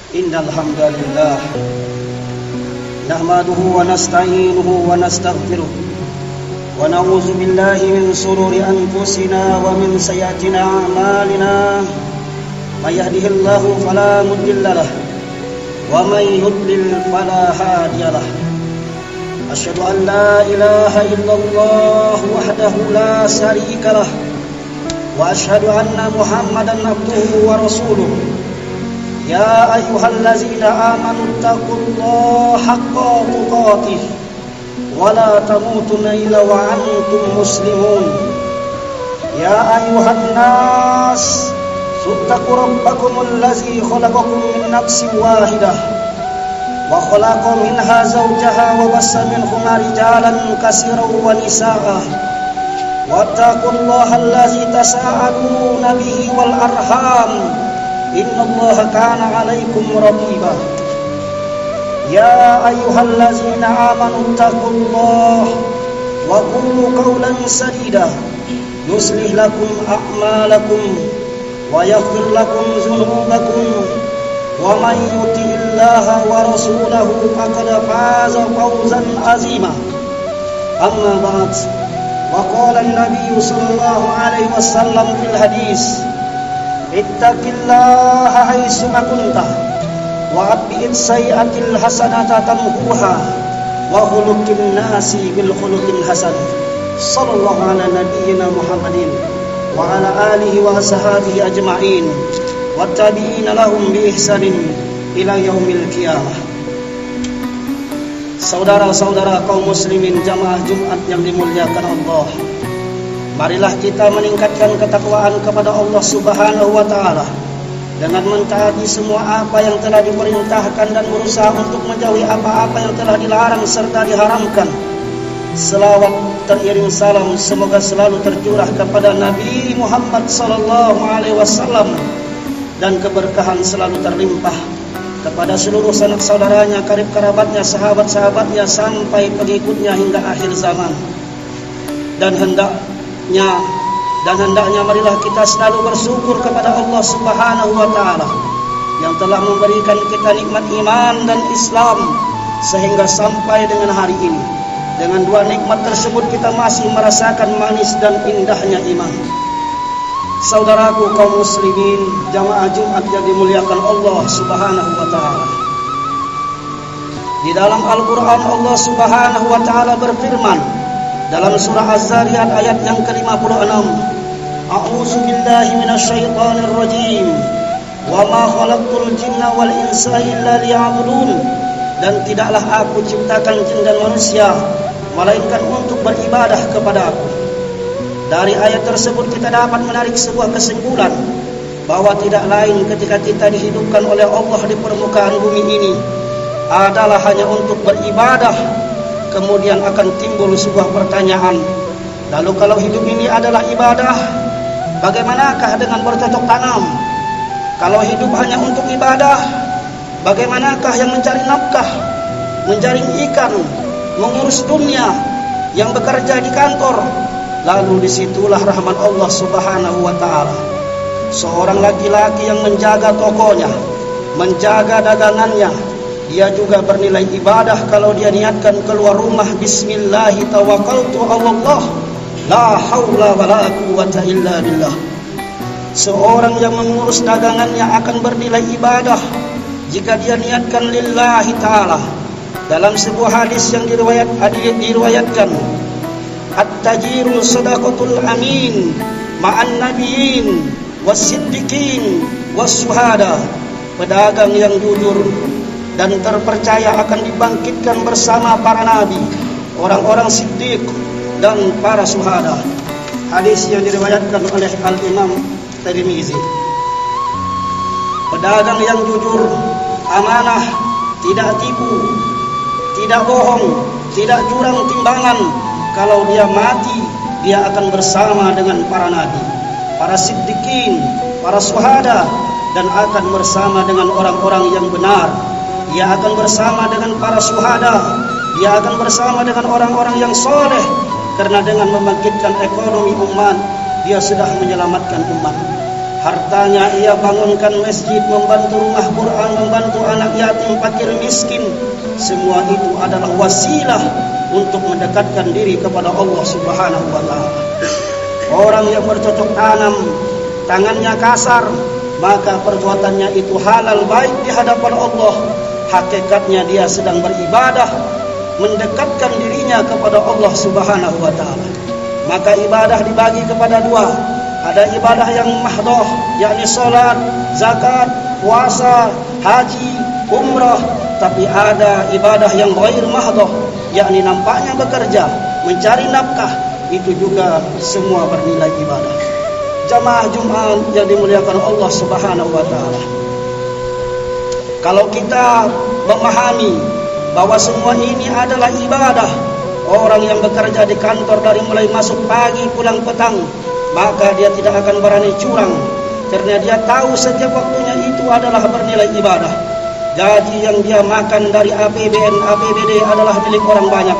Innal hamdalillah nahmaduhu wa nasta'inuhu wa nastaghfiruh wa na'udzu billahi min shururi anfusina wa min sayyiati a'malina may yahdihillahu fala mudilla lahu wa may yudlil fala hadiya lahu. Asyhadu an la ilaha illallah wahdahu la syarika lah wa asyhadu anna Muhammadan abduhu wa rasuluh. Ya ayyuhallazina amanu taqullaha haqqa tuqatih wa la tamutunna illa wa antum muslimun. Ya ayyuhan nas ittaqu rabbakumul ladzi khalaqakum min nafsin wahidah wa khalaqa minha zawjaha wa bassa minhuma rijalan katsiran wa nisaa'a wattaqullaha alladzi tasaaluna bihi wal arham innallaha kana 'alaikum raqiba. Ya ayyuhallazina amanu taqullaha wa qulu qawlan sadida yuslih lakum a'malakum wa yaghfir lakum dhunubakum wa man yuti'illaha wa rasulahu faqad faza fawzan 'azima. Amma ba'd. Wa qala an-nabiy sallallahu alaihi wasallam fil hadis ittaqillaha haitsuma kunta wa atbi'is sayyi'atil hasanata tamhuha wa khuluqin nasi bil khuluqil hasan. Sallallahu ala nabiyyina Muhammadin wa ala alihi wa ashabihi ajma'in wa tabi'ina lahum bi ihsanin ila yaumil qiyamah. Saudara-saudara kaum muslimin jamaah Jumat yang dimuliakan Allah, marilah kita meningkatkan ketakwaan kepada Allah Subhanahu wa taala dengan mentaati semua apa yang telah diperintahkan dan berusaha untuk menjauhi apa-apa yang telah dilarang serta diharamkan. Selawat teriring salam semoga selalu tercurah kepada Nabi Muhammad sallallahu alaihi wasallam dan keberkahan selalu terlimpah kepada seluruh sanak saudaranya, karib kerabatnya, sahabat-sahabatnya sampai pengikutnya hingga akhir zaman. Dan hendaknya marilah kita selalu bersyukur kepada Allah Subhanahu wa taala yang telah memberikan kita nikmat iman dan Islam sehingga sampai dengan hari ini. Dengan dua nikmat tersebut kita masih merasakan manis dan indahnya iman. Saudaraku kaum muslimin jamaah Jumat yang dimuliakan Allah Subhanahu wa taala, di dalam Al-Qur'an Allah Subhanahu wa taala berfirman dalam surah Az-Zariyat ayat yang ke-56, A'udzu billahi minasyaitonir rajim. Wa ma khalaqtul jinna wal insa illa liya'budun. Dan tidaklah aku ciptakan jin dan manusia melainkan untuk beribadah kepada aku. Dari ayat tersebut kita dapat menarik sebuah kesimpulan bahwa tidak lain ketika kita dihidupkan oleh Allah di permukaan bumi ini adalah hanya untuk beribadah. Kemudian akan timbul sebuah pertanyaan, lalu kalau hidup ini adalah ibadah, bagaimanakah dengan bercocok tanam? Kalau hidup hanya untuk ibadah, bagaimanakah yang mencari nafkah, menjaring ikan, mengurus dunia, yang bekerja di kantor? Lalu disitulah rahmat Allah Subhanahu wa ta'ala. Seorang laki-laki yang menjaga tokonya, menjaga dagangannya, dia juga bernilai ibadah kalau dia niatkan keluar rumah bismillahi tawakkaltu 'alallah la haula wala quwwata illa billah. Seorang yang mengurus dagangannya akan bernilai ibadah jika dia niatkan lillahi ta'ala. Dalam sebuah hadis yang diriwayatkan, at-tajiru sadaqatul amin ma'an nabiyyin was-siddiqin was-syuhada. Pedagang yang jujur dan terpercaya akan dibangkitkan bersama para nabi, orang-orang siddiq dan para syuhada. Hadis yang diriwayatkan oleh Al-Imam Tirmizi. Pedagang yang jujur, amanah, tidak tipu, tidak bohong, tidak curang timbangan, kalau dia mati dia akan bersama dengan para nabi, para siddiqin, para syuhada, dan akan bersama dengan orang-orang yang benar. Dia akan bersama dengan para syuhada, dia akan bersama dengan orang-orang yang soleh, karena dengan membangkitkan ekonomi umat dia sudah menyelamatkan umat. Hartanya ia bangunkan masjid, membantu rumah Quran, membantu anak yatim, fakir miskin. Semua itu adalah wasilah untuk mendekatkan diri kepada Allah Subhanahu wa taala. Orang yang bercocok tanam, tangannya kasar, maka perbuatannya itu halal baik di hadapan Allah. Hakikatnya dia sedang beribadah, mendekatkan dirinya kepada Allah Subhanahu wa taala. Maka ibadah dibagi kepada dua. Ada ibadah yang mahdoh, yakni salat, zakat, puasa, haji, umrah. Tapi ada ibadah yang ghair mahdoh, yakni nampaknya bekerja, mencari nafkah. Itu juga semua bernilai ibadah. Jamaah Jumat yang dimuliakan Allah Subhanahu wa taala. Kalau kita memahami bahwa semua ini adalah ibadah, orang yang bekerja di kantor dari mulai masuk pagi pulang petang, maka dia tidak akan berani curang, karena dia tahu setiap waktunya itu adalah bernilai ibadah. Gaji yang dia makan dari APBN, APBD adalah milik orang banyak.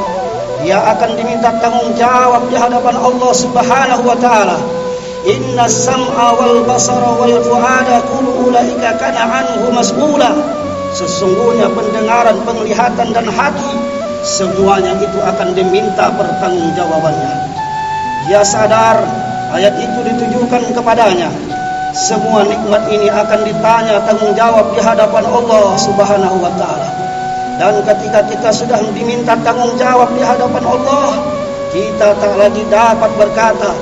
Dia akan diminta tanggung jawab di hadapan Allah Subhanahu wa taala. Inna sam'a wal basara wal fu'ada kullu ulaika kana anhu mas'ula. Sesungguhnya pendengaran, penglihatan dan hati, semuanya itu akan diminta pertanggungjawabannya. Dia sadar ayat itu ditujukan kepadanya. Semua nikmat ini akan ditanya tanggung jawab di hadapan Allah Subhanahu wa taala. Dan ketika kita sudah diminta tanggung jawab di hadapan Allah, kita tak lagi dapat berkata.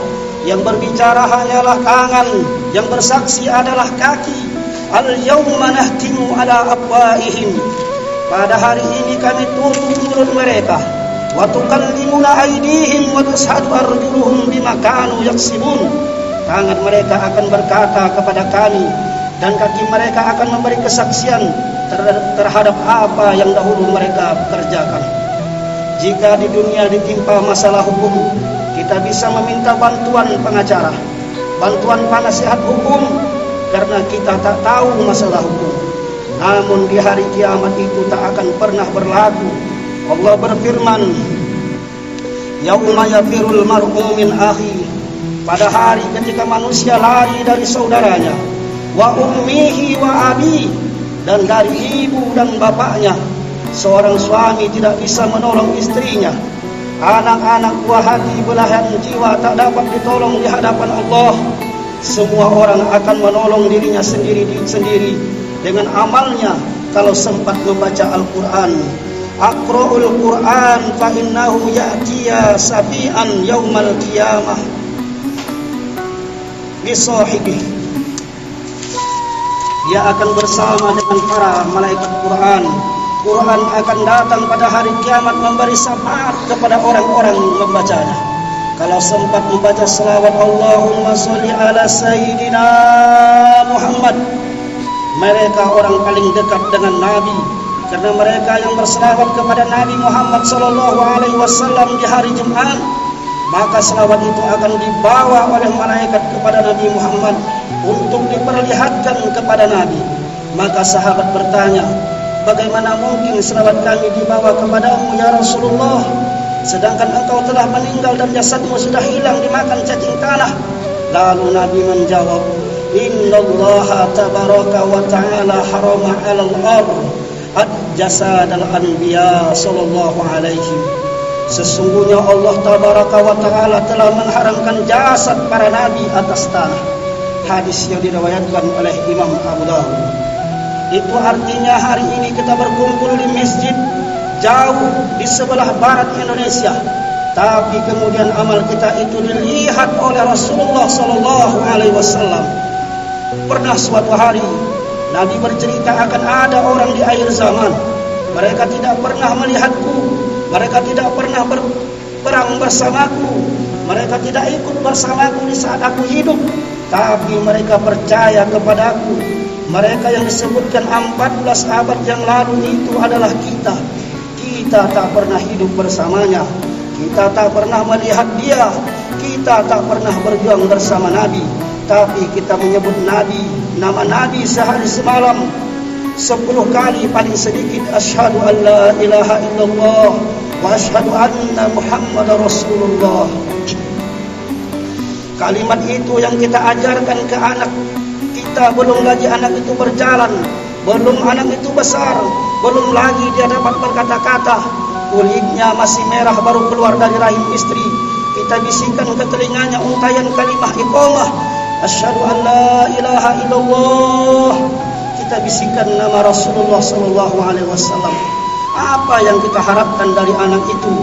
Yang berbicara hanyalah tangan, yang bersaksi adalah kaki. Al-yawma nahtimu ala afwaihim. Pada hari ini kami tutup mulut mereka. Wa tukallimuna aydihim wa tashhadu arjuluhum bima kanu yaksibun. Tangan mereka akan berkata kepada kami, dan kaki mereka akan memberi kesaksian terhadap apa yang dahulu mereka kerjakan. Jika di dunia ditimpa masalah hukum, kita bisa meminta bantuan pengacara, bantuan penasihat hukum, karena kita tak tahu masalah hukum. Namun di hari kiamat itu tak akan pernah berlaku. Allah berfirman, yauma yafirul mar'u min akhi. Pada hari ketika manusia lari dari saudaranya, wa ummihi wa abi, dan dari ibu dan bapaknya. Seorang suami tidak bisa menolong istrinya. Anak-anak buah hati, belahan jiwa tak dapat ditolong di hadapan Allah. Semua orang akan menolong dirinya sendiri dengan amalnya kalau sempat membaca Al-Quran. Aqra'ul Quran fa innahu ya'tiya safi'an yaumal qiyamah bi sahibi. Dia akan bersama dengan para malaikat Quran. Quran akan datang pada hari kiamat memberi syafaat kepada orang-orang membacanya. Kalau sempat membaca selawat Allahumma sholli ala sayyidina Muhammad, mereka orang paling dekat dengan Nabi, karena mereka yang berselawat kepada Nabi Muhammad sallallahu alaihi wasallam di hari Jumat, maka selawat itu akan dibawa oleh malaikat kepada Nabi Muhammad untuk diperlihatkan kepada Nabi. Maka sahabat bertanya, bagaimana mungkin selawat kami dibawa kepadamu ya Rasulullah, sedangkan engkau telah meninggal dan jasadmu sudah hilang dimakan cacing tanah? Lalu Nabi menjawab, innallaha tabaraka wa ta'ala harama 'alal ard jasad al-anbiya sallallahu alaihi. Sesungguhnya Allah tabaraka wa ta'ala telah mengharamkan jasad para nabi atas tanah. Hadis yang diriwayatkan oleh Imam Abu Dawud. Itu artinya hari ini kita berkumpul di masjid jauh di sebelah barat Indonesia, tapi kemudian amal kita itu dilihat oleh Rasulullah sallallahu alaihi wasallam. Pernah suatu hari Nabi bercerita akan ada orang di akhir zaman. Mereka tidak pernah melihatku, mereka tidak pernah berperang bersamaku, mereka tidak ikut bersamaku di saat aku hidup, tapi mereka percaya kepadaku. Mereka yang disebutkan 14 abad yang lalu itu adalah kita. Kita tak pernah hidup bersamanya, kita tak pernah melihat dia, kita tak pernah berjuang bersama Nabi, tapi kita menyebut Nabi, nama Nabi sehari semalam 10 kali paling sedikit. Asyhadu an la ilaha illallah wa asyhadu anna Muhammadar Rasulullah. Kalimat itu yang kita ajarkan ke anak kita belum lagi anak itu berjalan, belum anak itu besar, belum lagi dia dapat berkata-kata, kulitnya masih merah baru keluar dari rahim istri, kita bisikan ke telinganya untayan kalimah iqamah, asyhadu an la ilaha illallah. Kita bisikan nama Rasulullah sallallahu alaihi wasallam. Apa yang kita harapkan dari anak itu?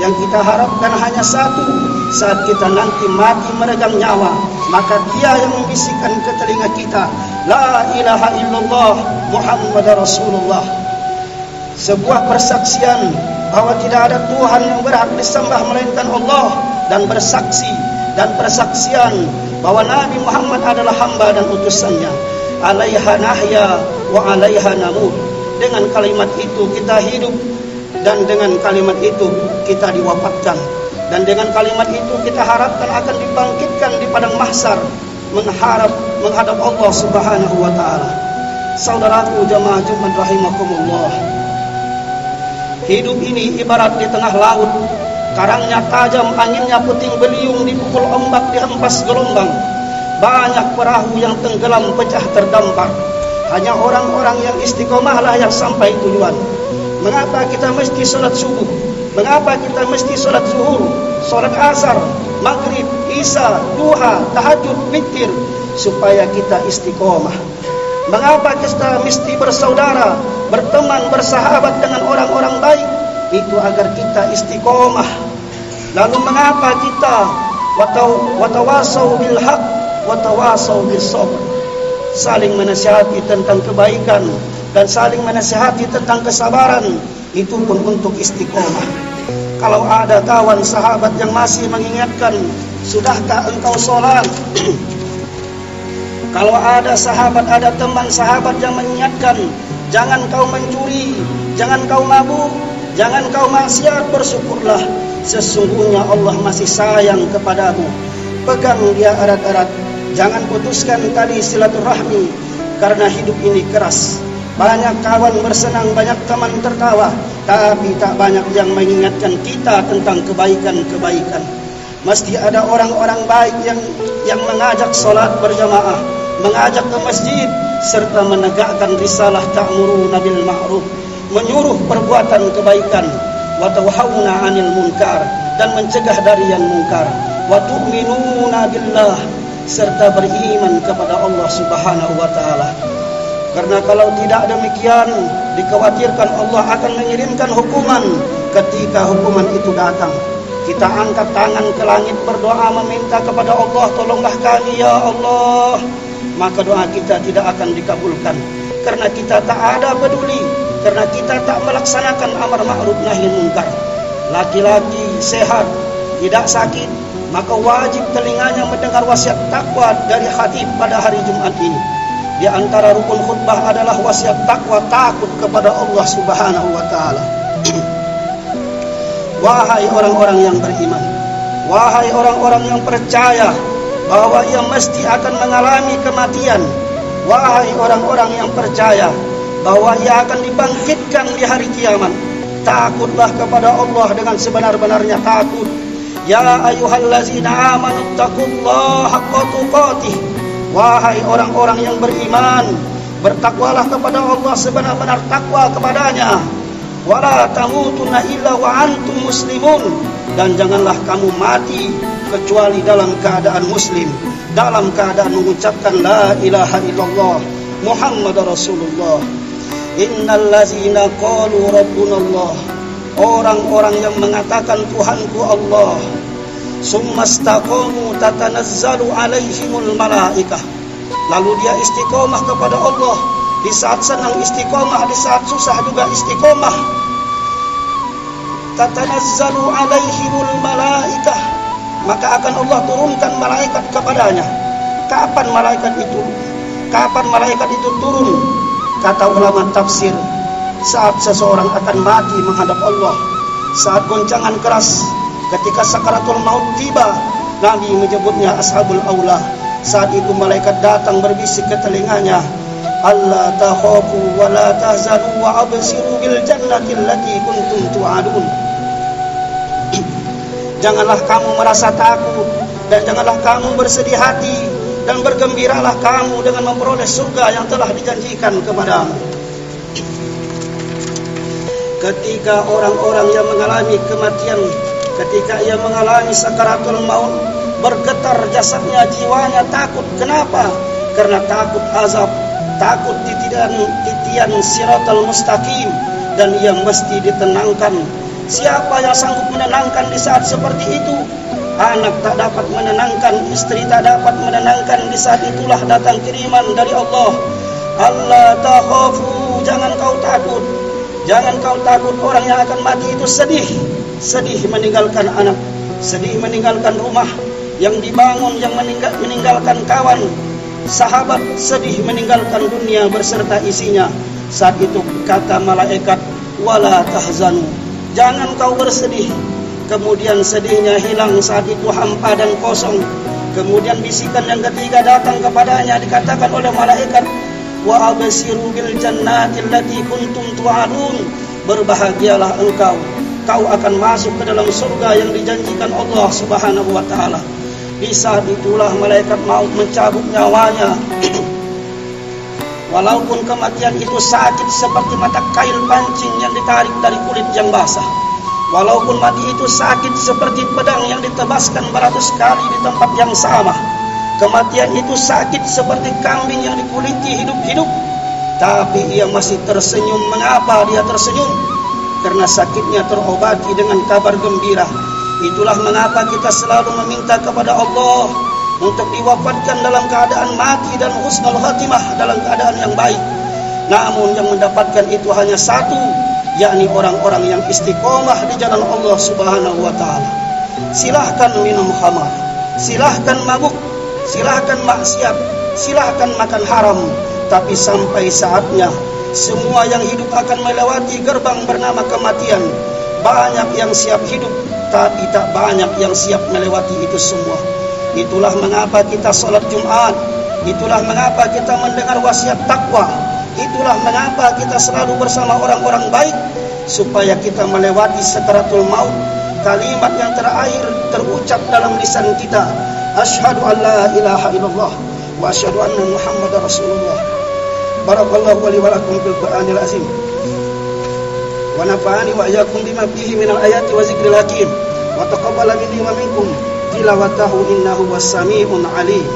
Yang kita harapkan hanya satu, saat kita nanti mati meregang nyawa, maka dia yang membisikkan ke telinga kita, la ilaha illallah Muhammad Rasulullah. Sebuah persaksian bahwa tidak ada Tuhan yang berhak disembah melainkan Allah, dan bersaksi dan persaksian bahwa Nabi Muhammad adalah hamba dan utusannya. Alaiha nahya wa alaiha namut. Dengan kalimat itu kita hidup, dan dengan kalimat itu kita diwafatkan, dan dengan kalimat itu kita harapkan akan dibangkitkan di padang mahsyar menghadap Allah Subhanahu wa taala. Saudaraku jamaah Jumat rahimakumullah, hidup ini ibarat di tengah laut, karangnya tajam, anginnya puting beliung, dipukul ombak, dihempas gelombang. Banyak perahu yang tenggelam, pecah terdampar. Hanya orang-orang yang istiqomahlah yang sampai tujuan. Mengapa kita mesti sholat subuh? Mengapa kita mesti sholat zuhur, sholat asar, maghrib, isya, duha, tahajud, witir? Supaya kita istiqomah. Mengapa kita mesti bersaudara, berteman, bersahabat dengan orang-orang baik? Itu agar kita istiqomah. Lalu mengapa kita watawasau bil haq, watawasau bis sabr, saling menasihati tentang kebaikan dan saling menasihati tentang kesabaran? Itu pun untuk istiqomah. Kalau ada kawan sahabat yang masih mengingatkan, sudahkah engkau sholat? Kalau ada sahabat, ada teman sahabat yang mengingatkan, jangan kau mencuri, jangan kau mabuk, jangan kau maksiat, bersyukurlah, sesungguhnya Allah masih sayang kepadamu. Pegang dia erat-erat, jangan putuskan tali silaturahmi, karena hidup ini keras. Banyak kawan bersenang, banyak teman tertawa, tapi tak banyak yang mengingatkan kita tentang kebaikan-kebaikan. Mesti ada orang-orang baik yang mengajak sholat berjamaah, mengajak ke masjid, serta menegakkan risalah ta'muruna bil ma'ruf, menyuruh perbuatan kebaikan, wa tanhauna 'anil munkar, dan mencegah dari yang munkar, wa tu'minuna billah, serta beriman kepada Allah Subhanahu wa taala. Karena kalau tidak demikian, dikhawatirkan Allah akan mengirimkan hukuman. Ketika hukuman itu datang, kita angkat tangan ke langit, berdoa meminta kepada Allah, tolonglah kami ya Allah, maka doa kita tidak akan dikabulkan. Karena kita tak ada peduli, karena kita tak melaksanakan amar ma'ruf nahi munkar. Laki-laki sehat, tidak sakit, maka wajib telinganya mendengar wasiat takwa dari khatib pada hari Jumat ini. Di antara rukun khutbah adalah wasiat takwa, takut kepada Allah Subhanahu wa taala. Wahai orang-orang yang beriman, wahai orang-orang yang percaya bahwa ia mesti akan mengalami kematian, wahai orang-orang yang percaya bahwa ia akan dibangkitkan di hari kiamat, takutlah kepada Allah dengan sebenar-benarnya takut. Ya ayyuhallazina amanu taqullaha haqqa tuqatih. Wahai orang-orang yang beriman, bertakwalah kepada Allah sebenar-benar takwa kepadanya. Wala tamutunna illa wa antum muslimun, dan janganlah kamu mati kecuali dalam keadaan muslim, dalam keadaan mengucapkan la ilaha illallah Muhammad Rasulullah. Innal ladzina qalu rabbunallah, orang-orang yang mengatakan Tuhanku Allah, summastaqamu tatanazzalu alaihimul malaikah, lalu dia istiqomah kepada Allah, di saat senang istiqomah, di saat susah juga istiqomah. Tatanazzalu alaihimul malaikah, maka akan Allah turunkan malaikat kepadanya. Kapan malaikat itu? Kapan malaikat itu turun? Kata ulama tafsir, saat seseorang akan mati menghadap Allah, saat goncangan keras, ketika sakaratul maut tiba. Nabi menyebutnya ashabul aula. Saat itu malaikat datang berbisik ke telinganya, Allah takhafu wa la tahzanu wa absiru bil jannati allati kuntum tu'adun. Janganlah kamu merasa takut dan janganlah kamu bersedih hati dan bergembiralah kamu dengan memperoleh surga yang telah dijanjikan kepadamu. Ketika orang-orang yang mengalami kematian, ketika ia mengalami sakaratul maut, bergetar jasadnya, jiwanya takut. Kenapa? Karena takut azab, takut titian siratal mustaqim, dan ia mesti ditenangkan. Siapa yang sanggup menenangkan di saat seperti itu? Anak tak dapat menenangkan, istri tak dapat menenangkan. Di saat itulah datang kiriman dari Allah. Allah takhafu, jangan kau takut. Jangan kau takut. Orang yang akan mati itu sedih. Sedih meninggalkan anak, sedih meninggalkan rumah yang dibangun, yang meninggalkan kawan, sahabat, sedih meninggalkan dunia berserta isinya. Saat itu kata malaikat, wala tahzanu, jangan kau bersedih. Kemudian sedihnya hilang, saat itu hampa dan kosong. Kemudian bisikan yang ketiga datang kepadanya, dikatakan oleh malaikat, wa absiru bil jannati allati kuntum tu'adun, berbahagialah engkau, kau akan masuk ke dalam surga yang dijanjikan Allah Subhanahu wa taala. Di saat itulah malaikat maut mencabut nyawanya. Walaupun kematian itu sakit seperti mata kail pancing yang ditarik dari kulit yang basah. Walaupun mati itu sakit seperti pedang yang ditebaskan beratus kali di tempat yang sama. Kematian itu sakit seperti kambing yang dikuliti hidup-hidup. Tapi ia masih tersenyum. Mengapa dia tersenyum? Karena sakitnya terobati dengan kabar gembira. Itulah mengapa kita selalu meminta kepada Allah untuk diwafatkan dalam keadaan mati dan husnul khatimah, dalam keadaan yang baik. Namun yang mendapatkan itu hanya satu, yakni orang-orang yang istiqomah di jalan Allah Subhanahu wa taala. Silahkan minum khamar, silahkan mabuk, silahkan maksiat, silahkan makan haram, tapi sampai saatnya semua yang hidup akan melewati gerbang bernama kematian. Banyak yang siap hidup, tapi tak banyak yang siap melewati itu semua. Itulah mengapa kita salat Jumat. Itulah mengapa kita mendengar wasiat takwa. Itulah mengapa kita selalu bersama orang-orang baik, supaya kita melewati sakaratul maut. Kalimat yang terakhir terucap dalam lisan kita, asyhadu an la ilaha illallah wa asyhadu anna muhammadar rasulullah. Barakallahu li wa lakum fil Qur'anil azim. Wa nafa'ani wa iyyakum bima fihi minal ayati wa zikril hakim. Wa taqabbala minni wa minkum tilawatahu innahu was-sami'un 'alim.